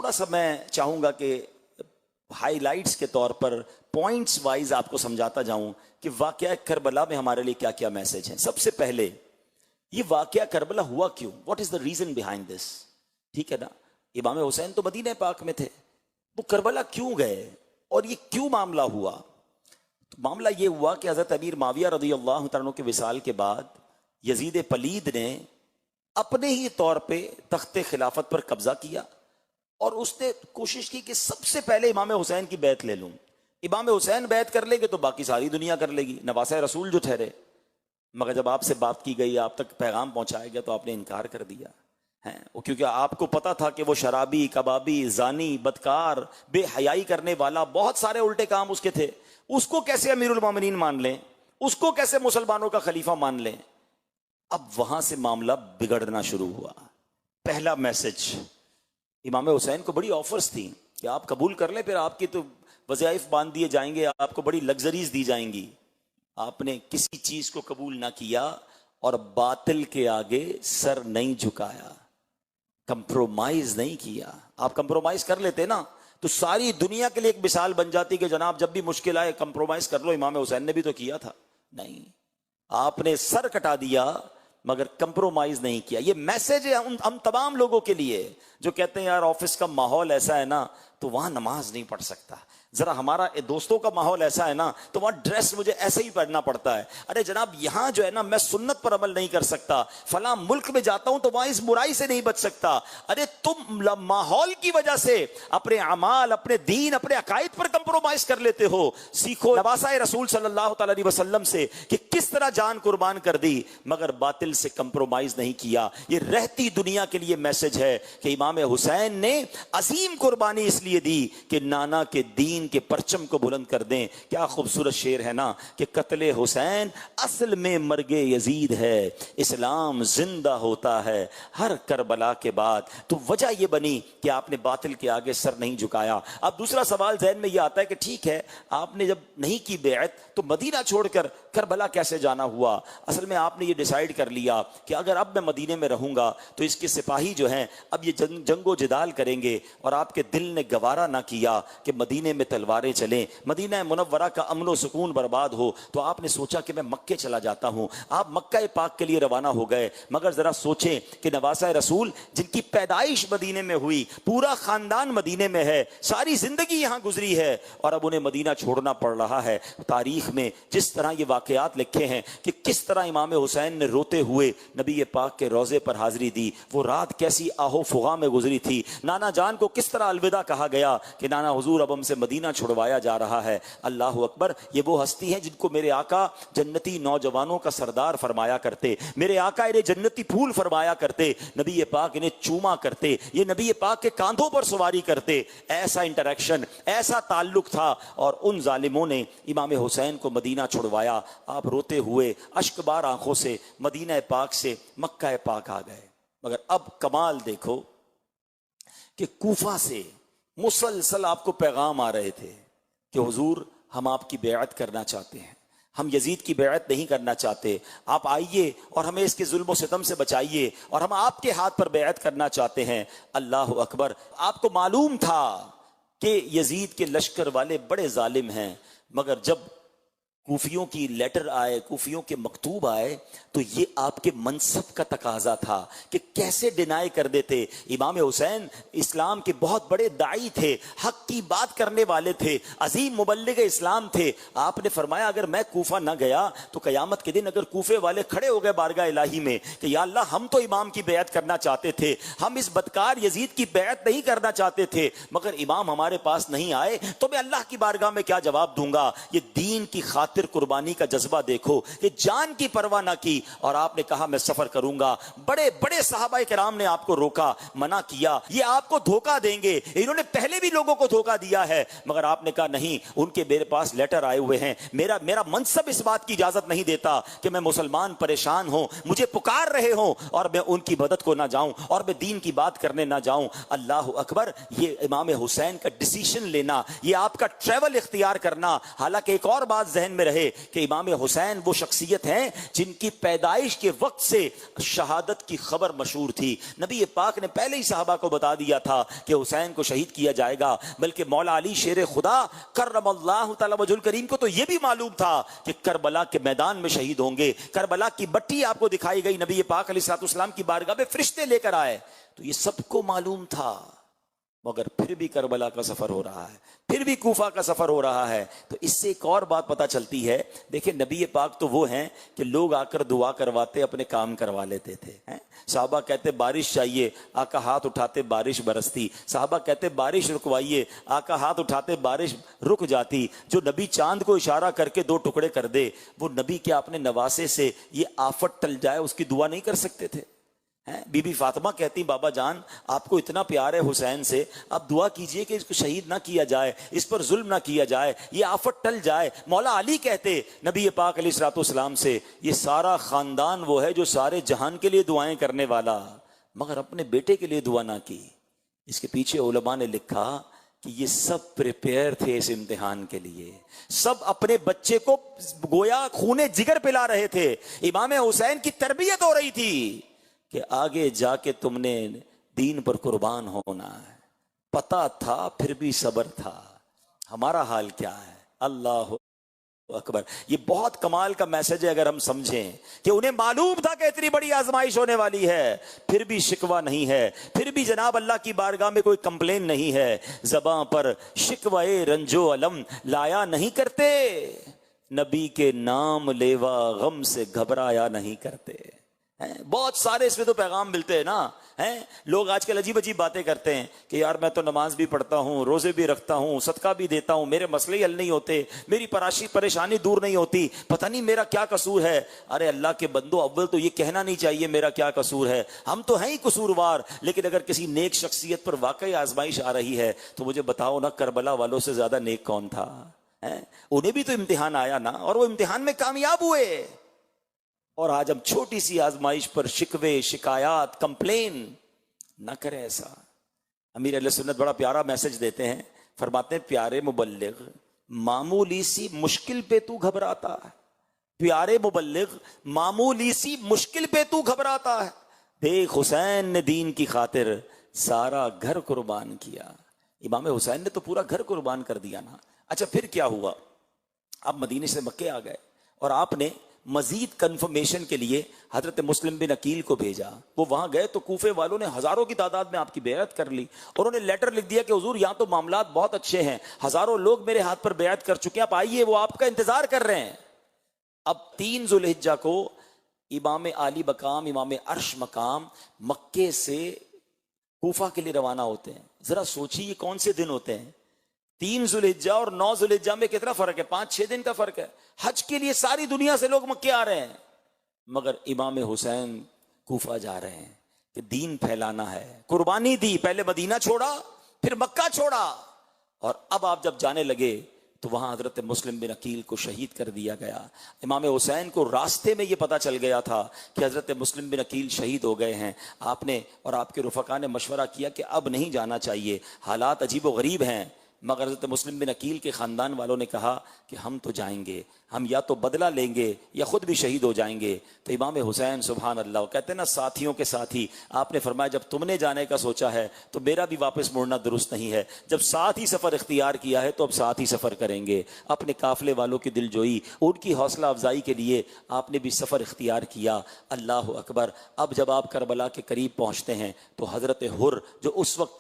تھوڑا سا میں چاہوں گا کہ ہائی لائٹس کے طور پر پوائنٹس وائز آپ کو سمجھاتا جاؤں کہ واقعہ کربلا میں ہمارے لیے کیا کیا میسج ہیں. سب سے پہلے یہ واقعہ کربلا ہوا کیوں؟ What is the reason behind this? ٹھیک ہے نا، امام حسین تو مدینہ پاک میں تھے، وہ کربلا کیوں گئے اور یہ کیوں معاملہ ہوا؟ تو معاملہ یہ ہوا کہ حضرت امیر معاویہ رضی اللہ تعالیٰ عنہ کے وصال کے بعد یزید پلید نے اپنے ہی طور پہ تخت خلافت پر قبضہ کیا اور اس نے کوشش کی کہ سب سے پہلے امام حسین کی بیعت لے لوں. امام حسین بیعت کر لیں گے تو باقی ساری دنیا کر لے گی، نواسہ رسول جو ٹھہرے. مگر جب آپ سے بات کی گئی، آپ تک پیغام پہنچایا گیا تو آپ نے انکار کر دیا ہے. کیونکہ آپ کو پتا تھا کہ وہ شرابی، کبابی، زانی، بدکار، بے حیائی کرنے والا، بہت سارے الٹے کام اس کے تھے. اس کو کیسے امیر المومنین مان لیں؟ اس کو کیسے مسلمانوں کا خلیفہ مان لیں؟ اب وہاں سے معاملہ بگڑنا شروع ہوا. پہلا میسج، امام حسین کو بڑی آفرز تھیں کہ آپ قبول کر لیں، پھر آپ کی تو وظائف باندھ دیے جائیں گے، آپ کو بڑی لگژریز دی جائیں گی. آپ نے کسی چیز کو قبول نہ کیا اور باطل کے آگے سر نہیں جھکایا، کمپرومائز نہیں کیا. آپ کمپرومائز کر لیتے نا تو ساری دنیا کے لیے ایک مثال بن جاتی کہ جناب جب بھی مشکل آئے کمپرومائز کر لو. امام حسین نے بھی تو کیا تھا. نہیں، آپ نے سر کٹا دیا مگر کمپرومائز نہیں کیا. یہ میسج ہے ہم تمام لوگوں کے لیے جو کہتے ہیں یار آفس کا ماحول ایسا ہے نا تو وہاں نماز نہیں پڑھ سکتا، ذرا ہمارا دوستوں کا ماحول ایسا ہے نا تو وہاں ڈریس مجھے ایسے ہی پہننا پڑتا ہے. ارے جناب یہاں جو ہے نا میں سنت پر عمل نہیں کر سکتا، فلاں ملک میں جاتا ہوں تو وہاں اس برائی سے نہیں بچ سکتا. ارے تم ماحول کی وجہ سے اپنے اعمال، اپنے دین، اپنے عقائد پر کمپرومائز کر لیتے ہو. سیکھو نواسہ رسول صلی اللہ تعالی علیہ وسلم سے کہ کس طرح جان قربان کر دی مگر باطل سے کمپرومائز نہیں کیا. یہ رہتی دنیا کے لیے میسج ہے کہ امام حسین نے عظیم قربانی اس لیے دی کہ نانا کے دین کے پرچم کو بلند کر دیں. کیا خوبصورت شعر ہے نا کہ قتل حسین اصل میں مرگ یزید ہے، اسلام زندہ ہوتا ہے ہر کربلا کے بعد. تو وجہ یہ بنی کہ آپ نے باطل کے آگے سر نہیں جھکایا. اب دوسرا سوال ذہن میں یہ آتا ہے کہ ٹھیک ہے آپ نے جب نہیں کی بیعت تو مدینہ چھوڑ کر کربلا کیسے جانا ہوا؟ اصل میں آپ نے یہ ڈیسائیڈ کر لیا کہ اگر اب میں مدینے میں رہوں گا تو اس کے سپاہی جو ہیں اب یہ جنگ و جدال کریں گے، اور آپ کے دل نے گوارا نہ کیا کہ مدینے میں تلواریں چلیں، مدینہ منورہ کا امن و سکون برباد ہو. تو آپ نے سوچا کہ میں مکے چلا جاتا ہوں. آپ مکہ پاک کے لیے روانہ ہو گئے. مگر ذرا سوچیں کہ نواسہ رسول جن کی پیدائش مدینے میں ہوئی، پورا خاندان مدینے میں ہے، ساری زندگی یہاں گزری ہے، اور اب انہیں مدینہ چھوڑنا پڑ رہا ہے. تاریخ میں جس طرح یہ واقعات لکھے ہیں کہ کس طرح امام حسین نے روتے ہوئے نبی پاک کے روضے پر حاضری دی، وہ رات کیسی آہو فغاں میں گزری تھی. نانا جان کو کس طرح الوداع کہا گیا کہ نانا حضور اب ہم سے مدینہ چھڑوایا جا رہا ہے. اللہ اکبر. یہ وہ ہستی ہیں جن کو میرے آقا جنتی نوجوانوں کا سردار فرمایا کرتے، میرے آقا انہیں جنتی پھول فرمایا کرتے، نبی پاک انہیں چوما کرتے، یہ نبی پاک کے کاندھوں پر سواری کرتے. ایسا انٹریکشن، ایسا تعلق تھا. اور ان ظالموں نے امام حسین کو مدینہ چھڑوایا. آپ روتے ہوئے اشک بار آنکھوں سے مدینہ پاک سے مکہ پاک آ گئے. مگر اب کمال دیکھو کہ کوفہ سے مسلسل آپ کو پیغام آ رہے تھے کہ حضور ہم آپ کی بیعت کرنا چاہتے ہیں، ہم یزید کی بیعت نہیں کرنا چاہتے، آپ آئیے اور ہمیں اس کے ظلم و ستم سے بچائیے، اور ہم آپ کے ہاتھ پر بیعت کرنا چاہتے ہیں. اللہ اکبر. آپ کو معلوم تھا کہ یزید کے لشکر والے بڑے ظالم ہیں، مگر جب کوفیوں کی لیٹر آئے، کوفیوں کے مکتوب آئے تو یہ آپ کے منصب کا تقاضا تھا کہ کیسے ڈینائی کر دیتے. امام حسین اسلام کے بہت بڑے داعی تھے، حق کی بات کرنے والے تھے، عظیم مبلغ اسلام تھے. آپ نے فرمایا اگر میں کوفہ نہ گیا تو قیامت کے دن اگر کوفے والے کھڑے ہو گئے بارگاہ الہی میں کہ یا اللہ ہم تو امام کی بیعت کرنا چاہتے تھے، ہم اس بدکار یزید کی بیعت نہیں کرنا چاہتے تھے، مگر امام ہمارے پاس نہیں آئے تو میں اللہ کی بارگاہ میں کیا جواب دوں گا؟ یہ دین کی خاطر قربانی کا جذبہ دیکھو کہ جان کی پرواہ نہ کی. اور آپ نے کہا میں سفر کروں گا. بڑے بڑے صحابہ کرام نے آپ کو روکا، منع کیا، یہ آپ کو دھوکہ دیں گے، انہوں نے پہلے بھی لوگوں کو دھوکہ دیا ہے. مگر آپ نے کہا نہیں، ان کے میرے پاس لیٹر آئے ہوئے ہیں، میرا منصب اس بات کی اجازت نہیں دیتا کہ میں مسلمان پریشان ہوں، مجھے پکار رہے ہوں اور میں ان کی مدد کو نہ جاؤں اور میں دین کی بات کرنے نہ جاؤں. اللہ اکبر. یہ امام حسین کا ڈیسیشن لینا، یہ آپ کا ٹریول اختیار کرنا. حالانکہ ایک اور بات ذہن میں میں رہے کہ امام حسین وہ شخصیت ہیں جن کی پیدائش کے وقت سے شہادت کی خبر مشہور تھی. نبی پاک نے پہلے ہی صحابہ کو بتا دیا تھا کہ حسین کو شہید کیا جائے گا. بلکہ مولا علی شیر خدا کرم اللہ تعالی وجہ الکریم کو تو یہ بھی معلوم تھا کہ کربلا کے میدان میں شہید ہوں گے. کربلا کی بٹی آپ کو دکھائی گئی, نبی پاک علیہ الصلوۃ والسلام کی بارگاہ میں فرشتے لے کر آئے, تو یہ سب کو معلوم تھا. مگر پھر بھی کربلا کا سفر ہو رہا ہے, پھر بھی کوفہ کا سفر ہو رہا ہے. تو اس سے ایک اور بات پتہ چلتی ہے. دیکھیں نبی پاک تو وہ ہیں کہ لوگ آ کر دعا کرواتے, اپنے کام کروا لیتے تھے. صحابہ کہتے بارش چاہیے, آقا ہاتھ اٹھاتے بارش برستی. صحابہ کہتے بارش رکوائیے, آقا ہاتھ اٹھاتے بارش رک جاتی. جو نبی چاند کو اشارہ کر کے 2 ٹکڑے کر دے, وہ نبی کیا اپنے نواسے سے یہ آفت ٹل جائے اس کی دعا نہیں کر سکتے تھے؟ بی بی فاطمہ کہتی بابا جان آپ کو اتنا پیار ہے حسین سے, آپ دعا کیجئے کہ اس کو شہید نہ کیا جائے, اس پر ظلم نہ کیا جائے, یہ آفت ٹل جائے. مولا علی کہتے نبی پاک علیہ الصلوۃ والسلام سے یہ سارا خاندان وہ ہے جو سارے جہان کے لیے دعائیں کرنے والا, مگر اپنے بیٹے کے لیے دعا نہ کی. اس کے پیچھے علماء نے لکھا کہ یہ سب پریپیئر تھے اس امتحان کے لیے, سب اپنے بچے کو گویا خونے جگر پلا رہے تھے. امام حسین کی تربیت ہو رہی تھی کہ آگے جا کے تم نے دین پر قربان ہونا ہے. پتہ تھا پھر بھی صبر تھا. ہمارا حال کیا ہے؟ اللہ اکبر. یہ بہت کمال کا میسج ہے اگر ہم سمجھیں کہ انہیں معلوم تھا کہ اتنی بڑی آزمائش ہونے والی ہے, پھر بھی شکوہ نہیں ہے, پھر بھی جناب اللہ کی بارگاہ میں کوئی کمپلین نہیں ہے. زباں پر شکوہ رنجو علم لایا نہیں کرتے, نبی کے نام لیوا غم سے گھبرایا نہیں کرتے. بہت سارے اس میں تو پیغام ملتے ہیں نا. لوگ آج کل عجیب عجیب باتیں کرتے ہیں کہ یار میں تو نماز بھی پڑھتا ہوں, روزے بھی رکھتا ہوں, صدقہ بھی دیتا ہوں, میرے مسئلے ہی حل نہیں ہوتے, میری پریشانی دور نہیں ہوتی, پتہ نہیں میرا کیا قصور ہے. ارے اللہ کے بندو, اول تو یہ کہنا نہیں چاہیے میرا کیا قصور ہے, ہم تو ہیں ہی قصوروار. لیکن اگر کسی نیک شخصیت پر واقعی آزمائش آ رہی ہے تو مجھے بتاؤ نا, کربلا والوں سے زیادہ نیک کون تھا؟ انہیں بھی تو امتحان آیا نا, اور وہ امتحان میں کامیاب ہوئے. اور آج ہم چھوٹی سی آزمائش پر شکوے, شکایات, کمپلین نہ کریں. ایسا امیر اہل سنت بڑا پیارا میسج دیتے ہیں, فرماتے ہیں پیارے مبلغ معمولی سی مشکل پہ تو گھبراتا ہے, پیارے مبلغ معمولی سی مشکل پہ تو گھبراتا ہے, دیکھ حسین نے دین کی خاطر سارا گھر قربان کیا. امام حسین نے تو پورا گھر قربان کر دیا نا. اچھا پھر کیا ہوا؟ آپ مدینے سے مکے آ گئے اور آپ نے مزید کنفرمیشن کے لیے حضرت مسلم بن عقیل کو بھیجا. وہ وہاں گئے تو کوفے والوں نے ہزاروں کی تعداد میں آپ کی بیعت کر لی, اور انہوں نے لیٹر لکھ دیا کہ حضور یہاں تو معاملات بہت اچھے ہیں, ہزاروں لوگ میرے ہاتھ پر بیعت کر چکے ہیں, آپ آئیے, وہ آپ کا انتظار کر رہے ہیں. اب 3 ذوالحجہ کو امام عالی مقام, امام عرش مقام مکے سے کوفہ کے لیے روانہ ہوتے ہیں. ذرا سوچیے یہ کون سے دن ہوتے ہیں؟ 3 ذوالحجہ اور 9 ذوالحجہ میں کتنا فرق ہے؟ 5-6 دن کا فرق ہے. حج کے لیے ساری دنیا سے لوگ مکے آ رہے ہیں, مگر امام حسین کوفہ جا رہے ہیں کہ دین پھیلانا ہے. قربانی دی, پہلے مدینہ چھوڑا پھر مکہ چھوڑا, اور اب آپ جب جانے لگے تو وہاں حضرت مسلم بن عقیل کو شہید کر دیا گیا. امام حسین کو راستے میں یہ پتا چل گیا تھا کہ حضرت مسلم بن عقیل شہید ہو گئے ہیں. آپ نے اور آپ کے رفقا نے مشورہ کیا کہ اب نہیں جانا چاہیے, حالات عجیب و غریب ہیں. مگر حضرت مسلم بن عقیل کے خاندان والوں نے کہا کہ ہم تو جائیں گے, ہم یا تو بدلہ لیں گے یا خود بھی شہید ہو جائیں گے. تو امام حسین سبحان اللہ کہتے ہیں نا, ساتھیوں کے ساتھی, آپ نے فرمایا جب تم نے جانے کا سوچا ہے تو میرا بھی واپس مڑنا درست نہیں ہے. جب ساتھ ہی سفر اختیار کیا ہے تو اب ساتھ ہی سفر کریں گے. اپنے قافلے والوں کی دل جوئی, ان کی حوصلہ افزائی کے لیے آپ نے بھی سفر اختیار کیا. اللہ اکبر. اب جب آپ کربلا کے قریب پہنچتے ہیں تو حضرت حر جو اس وقت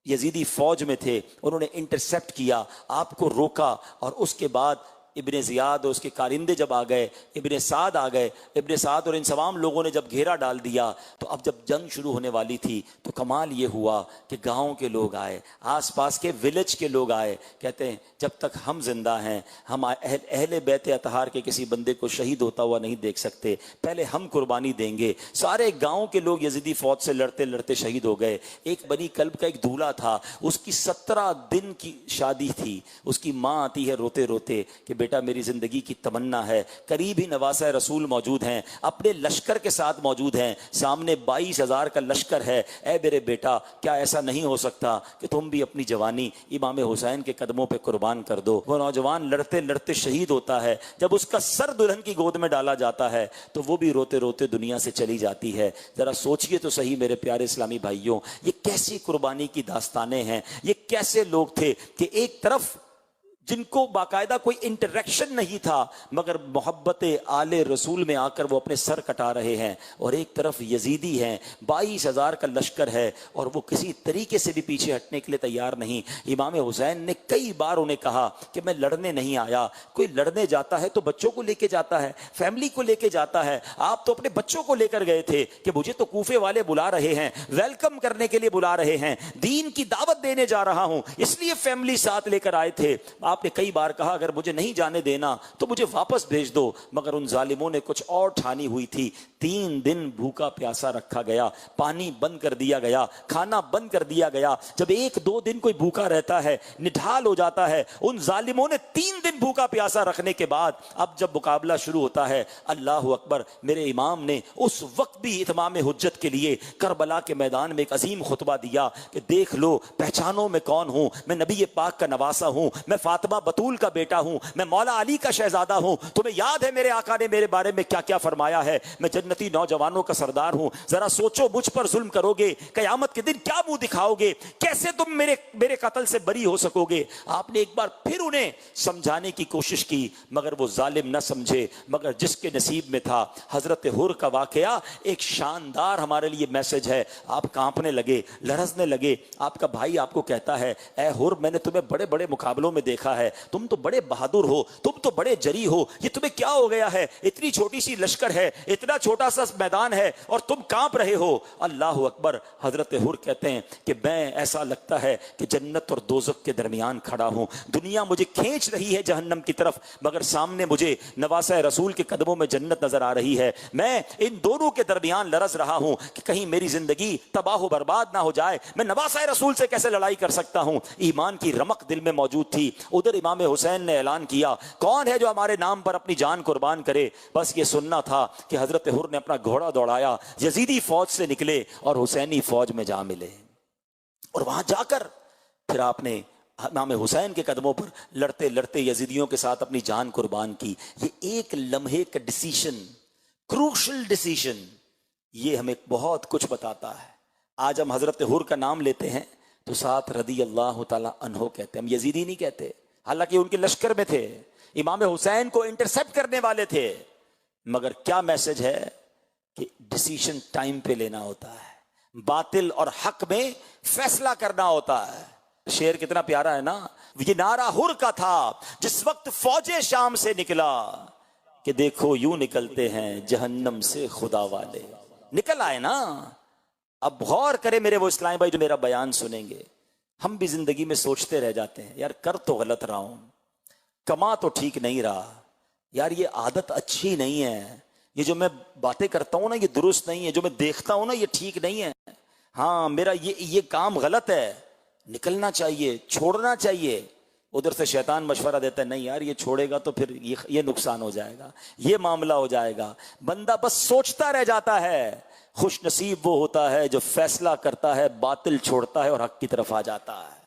یزیدی فوج میں تھے, انہوں نے انٹرسیپٹ کیا, آپ کو روکا, اور اس کے بعد ابن زیاد اور اس کے کارندے جب آ گئے, ابن سعد آ گئے, ابن سعد اور ان تمام لوگوں نے جب گھیرا ڈال دیا, تو اب جب جنگ شروع ہونے والی تھی تو کمال یہ ہوا کہ گاؤں کے لوگ آئے, آس پاس کے ولیج کے لوگ آئے. کہتے ہیں جب تک ہم زندہ ہیں ہم اہل بیت اطہار کے کسی بندے کو شہید ہوتا ہوا نہیں دیکھ سکتے, پہلے ہم قربانی دیں گے. سارے گاؤں کے لوگ یزیدی فوج سے لڑتے لڑتے شہید ہو گئے. ایک بنی کلب کا ایک دولہا تھا, اس کی 17 دن کی شادی تھی. اس کی ماں آتی ہے روتے روتے کہ بیٹا میری زندگی کی تمنا ہے، قریب ہی نواسہ رسول موجود ہیں، اپنے لشکر کے ساتھ موجود ہیں، سامنے 22,000 کا لشکر ہے، اے میرے بیٹا کیا ایسا نہیں ہو سکتا کہ تم بھی اپنی جوانی امام حسین کے قدموں پہ قربان کر دو؟ وہ نوجوان لڑتے لڑتے شہید ہوتا ہے، جب اس کا سر دلہن کی گود میں ڈالا جاتا ہے تو وہ بھی روتے روتے دنیا سے چلی جاتی ہے۔ ذرا سوچئے تو صحیح میرے پیارے اسلامی بھائیوں، یہ کیسی قربانی کی داستانیں ہیں، یہ کیسے لوگ تھے کہ ایک طرف جن کو باقاعدہ کوئی انٹریکشن نہیں تھا مگر محبت آل رسول میں آ کر وہ اپنے سر کٹا رہے ہیں، اور ایک طرف یزیدی ہیں، 22,000 کا لشکر ہے اور وہ کسی طریقے سے بھی پیچھے ہٹنے کے لیے تیار نہیں۔ امام حسین نے کئی بار انہیں کہا کہ میں لڑنے نہیں آیا، کوئی لڑنے جاتا ہے تو بچوں کو لے کے جاتا ہے، فیملی کو لے کے جاتا ہے، آپ تو اپنے بچوں کو لے کر گئے تھے کہ مجھے تو کوفے والے بلا رہے ہیں، ویلکم کرنے کے لیے بلا رہے ہیں، دین کی دعوت دینے جا رہا ہوں، اس لیے فیملی ساتھ لے کر آئے تھے۔ آپ نے کئی بار کہا اگر مجھے نہیں جانے دینا تو مجھے واپس بھیج دو، مگر ان ظالموں نے کچھ اور ٹھانی ہوئی تھی۔ 3 دن بھوکا پیاسا رکھا گیا، پانی بند کر دیا گیا، کھانا بند کر دیا گیا۔ جب 1-2 دن کوئی بھوکا رہتا ہے نڈھال ہو جاتا ہے، ان ظالموں نے 3 دن بھوکا پیاسا رکھنے کے بعد اب جب مقابلہ شروع ہوتا ہے، اللہ اکبر، میرے امام نے اس وقت بھی اتمام حجت کے لیے کربلا کے میدان میں ایک عظیم خطبہ دیا کہ دیکھ لو، پہچانو میں کون ہوں، میں نبی پاک کا نواسہ ہوں، میں فاطمہ بطول کا بیٹا ہوں، میں مولا علی کا شہزادہ ہوں، تمہیں یاد ہے میرے آقا نے میرے بارے میں کیا کیا فرمایا ہے، میں جنتی نوجوانوں کا سردار ہوں، ذرا سوچو مجھ پر ظلم کرو گے قیامت کے دن کیا منہ دکھاؤ گے، کیسے تم میرے قتل سے بری ہو سکو گے۔ آپ نے ایک بار پھر انہیں سمجھانے کی کوشش کی مگر وہ ظالم نہ سمجھے، مگر جس کے نصیب میں تھا۔ حضرت حر کا واقعہ ایک شاندار ہمارے لیے میسج ہے۔ آپ کانپنے لگے، لرزنے لگے، آپ کا بھائی آپ کو کہتا ہے اے حر میں نے تمہیں بڑے بڑے مقابلوں میں دیکھا ہے، تم تو بڑے بہادر ہو، تم تو بڑے جری ہو، یہ تمہیں کیا ہو گیا ہے، اتنی چھوٹی سی لشکر ہے، اتنا چھوٹا سا میدان ہے اور تم کانپ رہے ہو۔ اللہ اکبر، حضرت حر کہتے ہیں کہ میں ایسا لگتا ہے کہ جنت اور دوزخ کے درمیان کھڑا ہوں، دنیا مجھے کھینچ رہی ہے جہنم کی طرف مگر سامنے مجھے نواسہ رسول کے قدموں میں جنت نظر آ رہی ہے، میں ان دونوں کے درمیان لرز رہا ہوں کہ کہیں میری زندگی تباہ و برباد نہ ہو جائے، میں نواسہ رسول سے کیسے لڑائی کر سکتا ہوں۔ ایمان کی رمق دل میں موجود تھی۔ ادھر امام حسین نے اعلان کیا کون ہے جو ہمارے نام پر اپنی جان قربان کرے؟ بس یہ سننا تھا کہ حضرت حر نے اپنا گھوڑا دوڑایا، یزیدی فوج سے نکلے اور حسینی فوج میں جا ملے، اور وہاں جا کر پھر آپ نے امام حسین کے قدموں پر لڑتے لڑتے یزیدیوں کے ساتھ اپنی جان قربان کی۔ یہ ایک لمحے کا ڈیسیشن، کروشل ڈیسیشن، یہ ہمیں بہت کچھ بتاتا ہے۔ آج ہم حضرت حر کا نام لیتے ہیں تو ساتھ رضی اللہ تعالی عنہ کہتے ہیں، ہم یزیدی نہیں کہتے، حالانکہ ان کے لشکر میں تھے، امام حسین کو انٹرسپٹ کرنے والے تھے، مگر کیا میسج ہے کہ ڈیسیشن ٹائم پہ لینا ہوتا ہے، باطل اور حق میں فیصلہ کرنا ہوتا ہے۔ شعر کتنا پیارا ہے نا، یہ نعرہ حر کا تھا جس وقت فوج شام سے نکلا کہ دیکھو یوں نکلتے ہیں جہنم سے خدا والے۔ نکل آئے نا۔ اب غور کرے میرے وہ اسلامی بھائی جو میرا بیان سنیں گے، ہم بھی زندگی میں سوچتے رہ جاتے ہیں یار کر تو غلط رہا ہوں، کما تو ٹھیک نہیں رہا، یار یہ عادت اچھی نہیں ہے، یہ جو میں باتیں کرتا ہوں نا یہ درست نہیں ہے، جو میں دیکھتا ہوں نا یہ ٹھیک نہیں ہے، ہاں میرا یہ کام غلط ہے، نکلنا چاہیے، چھوڑنا چاہیے۔ ادھر سے شیطان مشورہ دیتا ہے نہیں یار یہ چھوڑے گا تو پھر یہ نقصان ہو جائے گا، یہ معاملہ ہو جائے گا۔ بندہ بس سوچتا رہ جاتا ہے۔ خوش نصیب وہ ہوتا ہے جو فیصلہ کرتا ہے، باطل چھوڑتا ہے اور حق کی طرف آ جاتا ہے۔